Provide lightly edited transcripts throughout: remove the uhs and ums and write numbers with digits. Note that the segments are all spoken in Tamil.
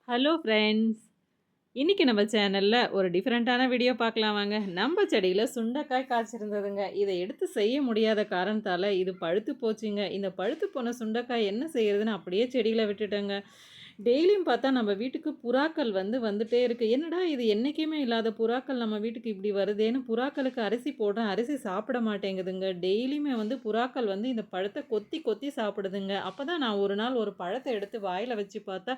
Hello friends! இன்னைக்கு நம்ம சேனல்ல ஒரு டிஃபரெண்ட்டான வீடியோ பார்க்கலாம் வாங்க. நம்ம செடியில சுண்டைக்காய் காய்ச்சிருந்ததுங்க. இத எடுத்து செய்ய முடியாத காரணத்தால இது பழுத்து போச்சுங்க. இந்த பழுத்து போன சுண்டைக்காய் என்ன செய்யறதுன்னு அப்படியே செடியில விட்டுட்டேங்க. டெய்லியும் பார்த்தா நம்ம வீட்டுக்கு புறாக்கள் வந்துட்டே இருக்கு. என்னடா இது என்னைக்குமே இல்லாத புறாக்கள் நம்ம வீட்டுக்கு இப்படி வருதேன்னு புறாக்களுக்கு அரிசி போடுறேன். அரிசி சாப்பிட மாட்டேங்குதுங்க. டெய்லியுமே புறாக்கள் இந்த பழத்த கொத்தி கொத்தி சாப்பிடுதுங்க. அப்பதான் நான் ஒரு நாள் ஒரு பழத்த எடுத்து வாயில வச்சு பார்த்தா,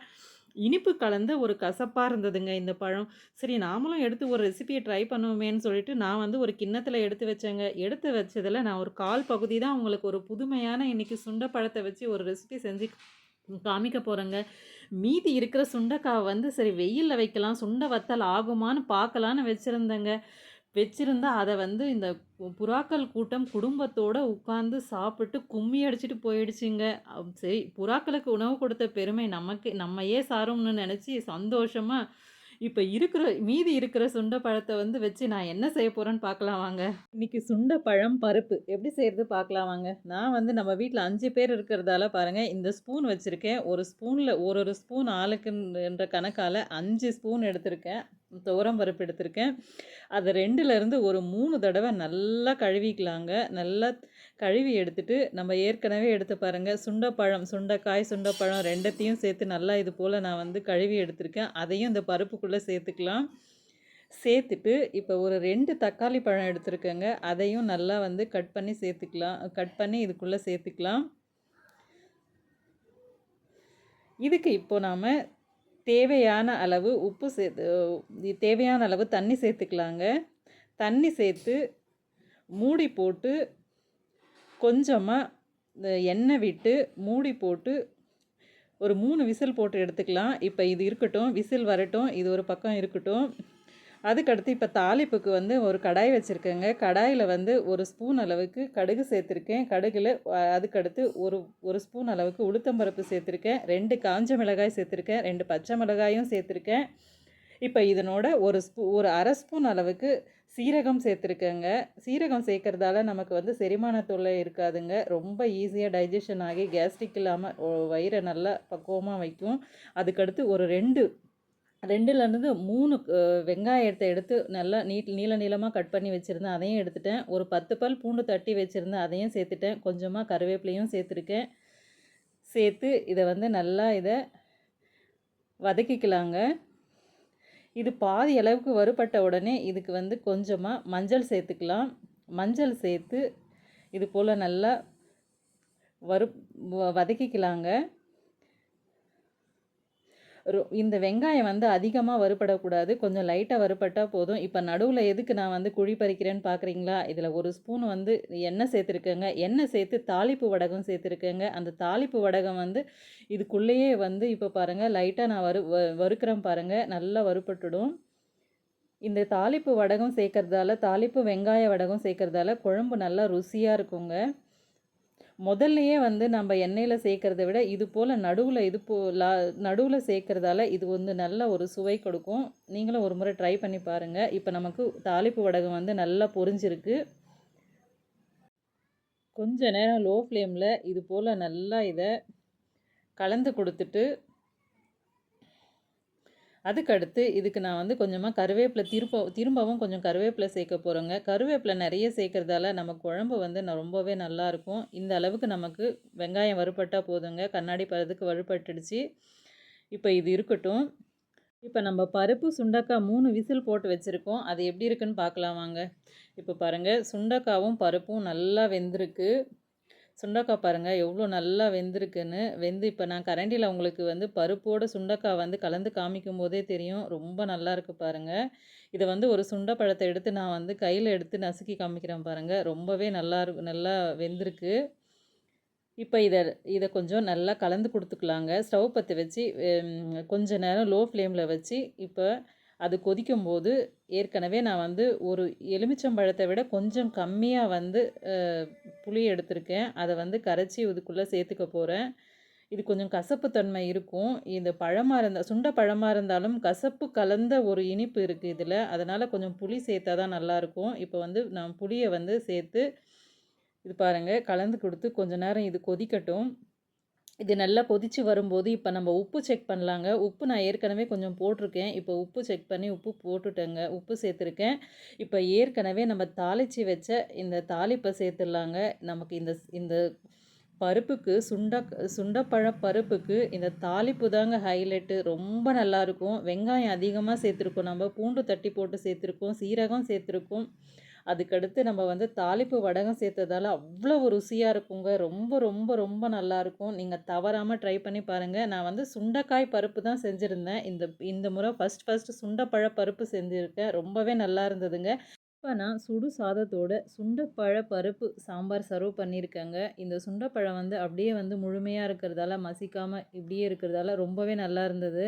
இனிப்பு கலந்த ஒரு கசப்பா இருந்ததுங்க இந்த பழம். சரி நாமளும் எடுத்து ஒரு ரெசிபிய ட்ரை பண்ணுவோமேன்னு சொல்லிட்டு நான் ஒரு கிண்ணத்துல எடுத்து வச்சேங்க. எடுத்து வச்சதுல நான் ஒரு 1/4 பகுதி தான் உங்களுக்கு ஒரு புதுமையான இன்னைக்கு சுண்ட பழத்த வச்சு ஒரு ரெசிபி செஞ்சு காமிக்க போறேங்க. மீதி இருக்கிற சுண்டைக்காவ சரி வெயில்ல வைக்கலாம், சுண்ட வத்தல் ஆகுமான்னு பார்க்கலான்னு வச்சிருந்தேங்க. வச்சிருந்தா அத இந்த புறாக்கள் கூட்டம் குடும்பத்தோட உட்கார்ந்து சாப்பிட்டு கும்மி அடிச்சுட்டு போயிடுச்சுங்க. சரி புறாக்களுக்கு உணவு கொடுத்த பெருமை நமக்கு நம்மையே சாரும்னு நெனச்சு சந்தோஷமா, இப்ப மீதி இருக்கிற சுண்ட பழத்த வச்சு நான் என்ன செய்ய போறேன்னு பார்க்கலாம் வாங்க. இன்னைக்கு சுண்ட பழம் பருப்பு எப்படி செய்றது பார்க்கலாம் வாங்க. நான் நம்ம வீட்ல 5 பேர் இருக்கிறதால பாருங்க, இந்த ஸ்பூன் வச்சிருக்கேன். ஒரு ஸ்பூன்ல ஒரு ஸ்பூன் ஆளுக்குன்ற கணக்கால 5 ஸ்பூன் எடுத்திருக்கேன். துவரம் பருப்பு எடுத்திருக்கேன். அத 2லேருந்து ஒரு 3 தடவ நல்லா கழுவிக்கலாங்க. நல்லா கழுவி எடுத்துட்டு, நம்ம ஏற்கனவே எடுத்து பாருங்க, சுண்டைப்பழம், சுண்டைக்காய், சுண்டைப்பழம் 2த்தையும் சேர்த்து நல்லா இது போல நான் கழுவி எடுத்திருக்கேன். அதையும் இந்த பருப்புக்குள்ள சேர்த்துக்கலாம். சேர்த்துட்டு, இப்போ ஒரு 2 தக்காளி பழம் எடுத்திருக்கேங்க. அதையும் நல்லா கட் பண்ணி சேர்த்துக்கலாம். கட் பண்ணி இதுக்குள்ள சேர்த்துக்கலாம். இதுக்கு இப்போ நாம தேவையான அளவு உப்பு தேவையான அளவு தண்ணி சேர்த்துக்கலாங்க. தண்ணி சேர்த்து மூடி போட்டு கொஞ்சமா எண்ணெய் விட்டு மூடி போட்டு ஒரு 3 விசில் போட்டு எடுத்துக்கலாம். இப்போ இது இருக்கட்டும், விசில் வரட்டும். இது ஒரு பக்கம் இருக்கட்டும். அதுக்கடுத்து இப்போ தாளிப்புக்கு ஒரு கடாய் வச்சுருக்கேங்க. கடாயில் ஒரு ஸ்பூன் அளவுக்கு கடுகு சேர்த்துருக்கேன். கடுகில் அதுக்கடுத்து ஒரு ஸ்பூன் அளவுக்கு உளுத்தம்பருப்பு சேர்த்துருக்கேன். 2 காஞ்ச மிளகாய் சேர்த்துருக்கேன். 2 பச்சை மிளகாயும் சேர்த்துருக்கேன். இப்போ இதனோட ஒரு அரை ஸ்பூன் அளவுக்கு சீரகம் சேர்த்துருக்கேங்க. சீரகம் சேர்க்கறதால நமக்கு செரிமான தொல்லை இருக்காதுங்க. ரொம்ப ஈஸியாக டைஜஷன் ஆகி கேஸ்ட்ரிக் இல்லாமல் வயிறை நல்லா பக்குவமாக வைக்கும். அதுக்கடுத்து ஒரு 2லேருந்து 3 வெங்காயத்தை எடுத்து நல்லா நீள நீளமாக கட் பண்ணி வச்சுருந்தேன். அதையும் எடுத்துட்டேன். ஒரு 10 பல் பூண்டு தட்டி வச்சுருந்தேன். அதையும் சேர்த்துட்டேன். கொஞ்சமாக கருவேப்பிலையும் சேர்த்துருக்கேன். சேர்த்து இதை நல்லா வதக்கிக்கலாங்க. இது பாதி அளவுக்கு வறுபட்ட உடனே இதுக்கு கொஞ்சமாக மஞ்சள் சேர்த்துக்கலாம். மஞ்சள் சேர்த்து இது போல் நல்லா வதக்கிக்கலாங்க. இந்த வெங்காயம் அதிகமாக வறுபடக்கூடாது. கொஞ்சம் லைட்டாக வறுபட்டா போதும். இப்போ நடுவில் எதுக்கு நான் குழி பறிக்கிறேன்னு பார்க்குறீங்களா? இதில் ஒரு ஸ்பூன் எண்ணெய் சேர்த்துருக்கேங்க. எண்ணெய் சேர்த்து தாளிப்பு வடகம் சேர்த்துருக்கேங்க. அந்த தாளிப்பு வடகம் இதுக்குள்ளேயே இப்போ பாருங்கள் லைட்டாக நான் வறுக்கிறேன் பாருங்கள். நல்லா வறுபட்டுடும். இந்த தாளிப்பு வடகம் சேர்க்கறதால, தாளிப்பு வெங்காய வடகம் சேர்க்கறதால குழம்பு நல்லா ருசியாக இருக்குங்க. முதல்லையே நம்ம எண்ணெயில் சேர்க்கறத விட இது போல் நடுவில் சேர்க்கறதால இது நல்ல ஒரு சுவை கொடுக்கும். நீங்களும் ஒரு முறை ட்ரை பண்ணி பாருங்கள். இப்போ நமக்கு தாளிப்பு வடகம் நல்லா பொரிஞ்சிருக்கு. கொஞ்ச நேரம் லோ ஃப்ளேமில் இது போல் நல்லா இதை கலந்து கொடுத்துட்டு, அதுக்கடுத்து இதுக்கு நான் கொஞ்சமாக கருவேப்பிலை திரும்பவும் கொஞ்சம் கருவேப்பிலை சேர்க்க போகிறோங்க. கருவேப்பிலை நிறைய சேர்க்கறதால நம்ம குழம்பு ரொம்பவே நல்லாயிருக்கும். இந்த அளவுக்கு நமக்கு வெங்காயம் வறுபட்டால் போதுங்க. கண்ணாடி பதத்துக்கு வறுபட்டுடுச்சு. இப்போ இது இருக்கட்டும். இப்போ நம்ம பருப்பு சுண்டக்காய் 3 விசில் போட்டு வச்சுருக்கோம். அது எப்படி இருக்குன்னு பார்க்கலாம் வாங்க. இப்போ பாருங்கள், சுண்டக்காவும் பருப்பும் நல்லா வெந்திருக்கு. சுண்டக்காய் பாருங்கள் எவ்வளோ நல்லா வெந்திருக்குன்னு. இப்போ நான் கரண்டியில் உங்களுக்கு பருப்போட சுண்டக்காய் கலந்து காமிக்கும் போதே தெரியும். ரொம்ப நல்லா இருக்கு பாருங்கள். இதை ஒரு சுண்டை பழத்தை எடுத்து நான் கையில் எடுத்து நசுக்கி காமிக்கிறேன் பாருங்கள். ரொம்பவே நல்லா வெந்திருக்கு. இப்போ இதை கொஞ்சம் நல்லா கலந்து கொடுத்துக்கலாங்க. ஸ்டவ் பற்ற வச்சு கொஞ்ச நேரம் லோ ஃப்ளேமில் வச்சு இப்போ அது கொதிக்கும்போது ஏற்கனவே நான் ஒரு எலுமிச்சம்பழத்தை விட கொஞ்சம் கம்மியாக புளி எடுத்திருக்கேன். அதை கரைச்சி இதுக்குள்ளே சேர்த்துக்க போகிறேன். இது கொஞ்சம் கசப்பு தன்மை இருக்கும். இந்த சுண்டை பழமாக இருந்தாலும் கசப்பு கலந்த ஒரு இனிப்பு இருக்குது இதில். அதனால் கொஞ்சம் புளி சேர்த்தா தான் நல்லாயிருக்கும். இப்போ நான் புளியை சேர்த்து இது பாருங்கள் கலந்து கொடுத்து கொஞ்ச நேரம் இது கொதிக்கட்டும். இது நல்லா கொதிச்சு வரும்போது, இப்ப நம்ம உப்பு செக் பண்ணலாங்க. உப்பு நான் ஏற்கனவே கொஞ்சம் போட்டிருக்கேன். இப்போ உப்பு செக் பண்ணி உப்பு போட்டுட்டேங்க. உப்பு சேர்த்துருக்கேன். இப்ப ஏற்கனவே நம்ம தாளிச்சு வச்ச இந்த தாளிப்ப சேர்த்துடலாங்க. நமக்கு இந்த பருப்புக்கு சுண்டப்பழ பருப்புக்கு இந்த தாளிப்பு தாங்க ஹைலைட்டு. ரொம்ப நல்லாயிருக்கும். வெங்காயம் அதிகமா சேர்த்துருக்கோம் நம்ம. பூண்டு தட்டி போட்டு சேர்த்துருக்கோம். சீரகம் சேர்த்துருக்கோம். அதுக்கடுத்து நம்ம வந்து தாளிப்பு வடகம் சேர்த்ததால அவ்வளவு ருசியா இருக்குங்க. ரொம்ப, ரொம்ப, ரொம்ப நல்லாயிருக்கும். நீங்க தவறாம ட்ரை பண்ணி பாருங்க. நான் வந்து சுண்டைக்காய் பருப்பு தான் செஞ்சிருந்தேன். இந்த முறை ஃபர்ஸ்ட்டு சுண்டைப்பழ பருப்பு செஞ்சிருக்கேன். ரொம்பவே நல்லா இருந்ததுங்க. இப்ப நான் சுடு சாதத்தோட சுண்டைப்பழ பருப்பு சாம்பார் சர்வ் பண்ணியிருக்கேங்க. இந்த சுண்டைப்பழம் வந்து அப்படியே வந்து முழுமையா இருக்கிறதால, மசிக்காம இப்படியே இருக்கிறதால ரொம்பவே நல்லா இருந்தது.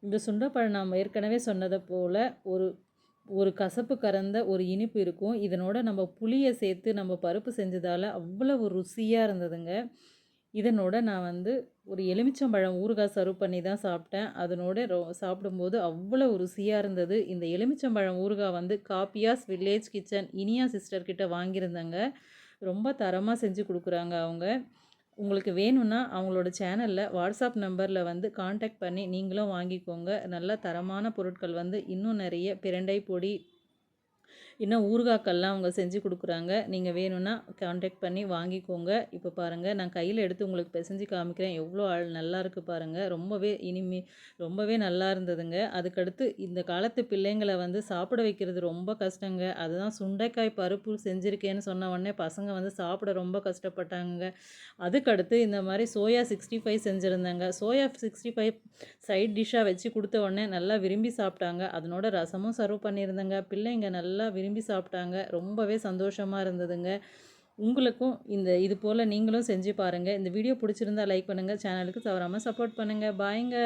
இந்த சுண்டைப்பழம் நாம் ஏற்கனவே சொன்னது போல ஒரு ஒரு கசப்பு கலந்த ஒரு இனிப்பு இருக்கும். இதனோட நம்ம புளிய சேர்த்து நம்ம பருப்பு செஞ்சதால அவ்வளவு ருசியா இருந்ததுங்க. இதனோட நான் வந்து ஒரு எலுமிச்சம்பழம் ஊறுகாய் சர்வ் பண்ணி தான் சாப்பிட்டேன். அதனோட சாப்பிடும்போது அவ்வளவு ருசியா இருந்தது. இந்த எலுமிச்சம்பழம் ஊறுகாய் வந்து காப்பியாஸ் வில்லேஜ் கிச்சன் இனியா சிஸ்டர் கிட்ட வாங்கியிருந்தேங்க. ரொம்ப தரமா செஞ்சு குடுக்குறாங்க அவங்க. உங்களுக்கு வேணும்னா அவங்களோட சேனல்ல வாட்ஸ்அப் நம்பர்ல வந்து கான்டாக்ட் பண்ணி நீங்களும் வாங்கிக்கோங்க. நல்ல தரமான பொருட்கள் வந்து இன்னும் நெறைய பிரண்டை பொடி, இன்னும் ஊறுகாக்கள்லாம் அவங்க செஞ்சு குடுக்குறாங்க. நீங்க வேணும்னா கான்டாக்ட் பண்ணி வாங்கிக்கோங்க. இப்போ பாருங்க, நான் கையில எடுத்து உங்களுக்கு பெசஞ்சு காமிக்கிறேன். எவ்வளோ நல்லாருக்கு பாருங்க. ரொம்பவே நல்லா இருந்ததுங்க. அதுக்கடுத்து இந்த காலத்து பிள்ளைங்கள வந்து சாப்பிட வைக்கிறது ரொம்ப கஷ்டங்க. அதுதான் சுண்டைக்காய் பருப்பு செஞ்சிருக்கேன்னு சொன்ன உடனே பசங்க வந்து சாப்பிட ரொம்ப கஷ்டப்பட்டாங்கங்க. அதுக்கடுத்து இந்த மாரி சோயா 65 செஞ்சிருந்தேங்க. சோயா 65 சைட் டிஷ்ஷா வச்சு குடுத்த உடனே நல்லா விரும்பி சாப்பிட்டாங்க. அதனோட ரசமும் சர்வ் பண்ணியிருந்தேங்க. பிள்ளைங்க நல்லா விரும்பி சாப்பிட்டாங்க. ரொம்பவே சந்தோஷமா இருந்ததுங்க. உங்களுக்கும் இது போல நீங்களும் செஞ்சு பாருங்க. இந்த வீடியோ பிடிச்சிருந்தா லைக் பண்ணுங்க. சேனலுக்கு தவறாம சப்போர்ட் பண்ணுங்க. பாய்ங்க.